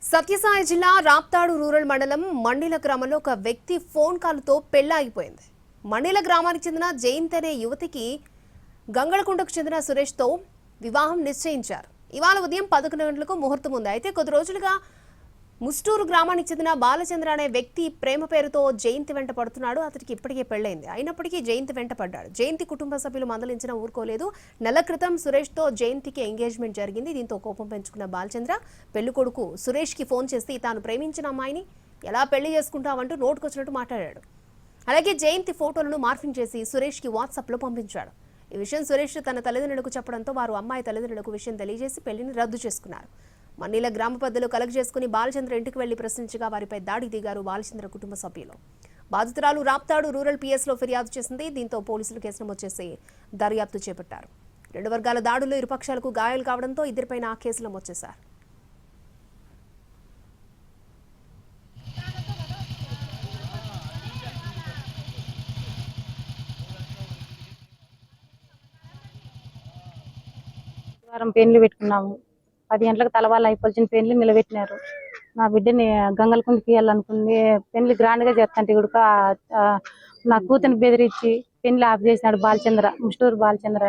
సత్యసాయి జిల్లా రాప్తాడు రూరల్ మండలం మండిల గ్రామంలో ఒక వ్యక్తి ఫోన్ కాల్తో పెళ్లాగిపోయింది. మండిల గ్రామానికి చెందిన జయంత్ అనే యువతికి గంగళకుంటకు చెందిన సురేష్తో వివాహం నిశ్చయించారు. ఇవాళ ఉదయం 11 గంటలకు ముహూర్తం ఉంది. అయితే కొద్ది రోజులుగా ముస్టూరు గ్రామానికి చెందిన బాలచంద్ర అనే వ్యక్తి ప్రేమ పేరుతో జయంతి వెంట పడుతున్నాడు. అతనికి ఇప్పటికే పెళ్లైంది. అయినప్పటికీ జయంతి వెంట పడ్డాడు. జయంతి కుటుంబ సభ్యులు మందలించినా ఊరుకోలేదు. నెల క్రితం సురేష్తో జయంతికి ఎంగేజ్మెంట్ జరిగింది. దీంతో కోపం పెంచుకున్న బాలచంద్ర పెళ్లి కొడుకు సురేష్కి ఫోన్ చేసి తాను ప్రేమించిన అమ్మాయిని ఎలా పెళ్లి చేసుకుంటావంటూ నోటుకొచ్చినట్టు మాట్లాడాడు. అలాగే జయంతి ఫోటోలను మార్ఫింగ్ చేసి సురేష్కి వాట్సాప్లో పంపించాడు. ఈ విషయం సురేష్ తన తల్లిదండ్రులకు చెప్పడంతో వారు అమ్మాయి తల్లిదండ్రులకు విషయం తెలియజేసి పెళ్లిని రద్దు చేసుకున్నారు. మన్నీల గ్రామ పెద్దలు కలెక్ట్ చేసుకుని బాలచంద్ర ఇంటికి వెళ్లి ప్రశ్నించగా వారిపై దాడి దిగారు బాలచంద్ర కుటుంబ సభ్యులు. బాధితురాలు రాప్తాడు రూరల్ పిఎస్లో ఫిర్యాదు చేసింది. దీంతో పోలీసులు కేసు నమోదు చేసి దర్యాప్తు చేపట్టారు. రెండు వర్గాల దాడుల్లో ఇరుపక్షాలకు గాయాలు కావడంతో ఇద్దరిపైన కేసులు నమోదు చేశారు. వారం పెళ్లి పెట్టుకున్నాము. 10 గంటలకు తలవాళ్ళు అయిపోల్చిన పెళ్లి నిలబెట్టినారు. నా బిడ్డని గంగలకుండికి వెళ్ళాలనుకుంది. పెళ్లి గ్రాండ్ గా చేస్తాంటే కూడా నా కూతుని బెదిరించి పెళ్లి ఆఫ్ చేసినాడు బాలచంద్ర, ముస్టూరు బాలచంద్ర.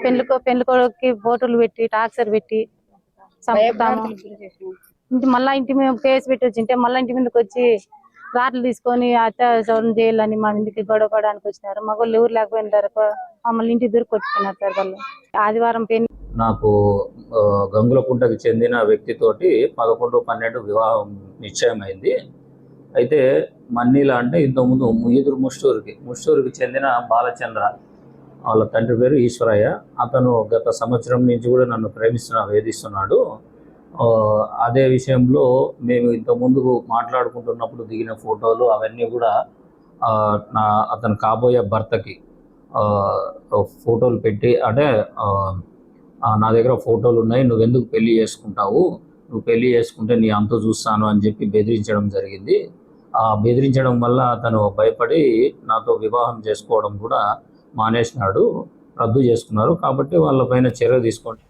పెళ్లి కొడుకు ఫోటోలు పెట్టి టార్చర్ పెట్టి చంపుతాము. మళ్ళా ఇంటి మీద కేసు పెట్టి వచ్చింటే మళ్ళీ ఇంటి మీదకి వచ్చి రాట్లు తీసుకొని అత్యాచారం చేయాలని మా ఇంటికి గొడవపడానికి వచ్చినారు. మగవాళ్ళు ఎవరు లేకపోయినారు. మమ్మల్ని ఇంటి దూరం కొట్టుకున్నారు సార్ వాళ్ళు. ఆదివారం పెళ్లి నాకు గంగులకుంటకి చెందిన వ్యక్తితోటి 11-12 వివాహం నిశ్చయమైంది. అయితే మన్నీల అంటే ఇంతకుముందు ముస్టూరుకి చెందిన బాలచంద్ర, వాళ్ళ తండ్రి పేరు ఈశ్వరయ్య. అతను గత సంవత్సరం నుంచి కూడా నన్ను వేధిస్తున్నాడు. అదే విషయంలో మేము ఇంతకుముందు మాట్లాడుకుంటున్నప్పుడు దిగిన ఫోటోలు అవన్నీ కూడా అతను కాబోయే భర్తకి ఫోటోలు పెట్టి, అంటే నా దగ్గర ఫోటోలు ఉన్నాయి, నువ్వెందుకు పెళ్లి చేసుకుంటావు, నువ్వు పెళ్లి చేసుకుంటే నీ అంత చూస్తాను అని చెప్పి బెదిరించడం జరిగింది. ఆ బెదిరించడం వల్ల అతను భయపడి నాతో వివాహం చేసుకోవడం కూడా మానేసినాడు, రద్దు చేసుకున్నారు. కాబట్టి వాళ్ళపైన చర్య తీసుకోండి.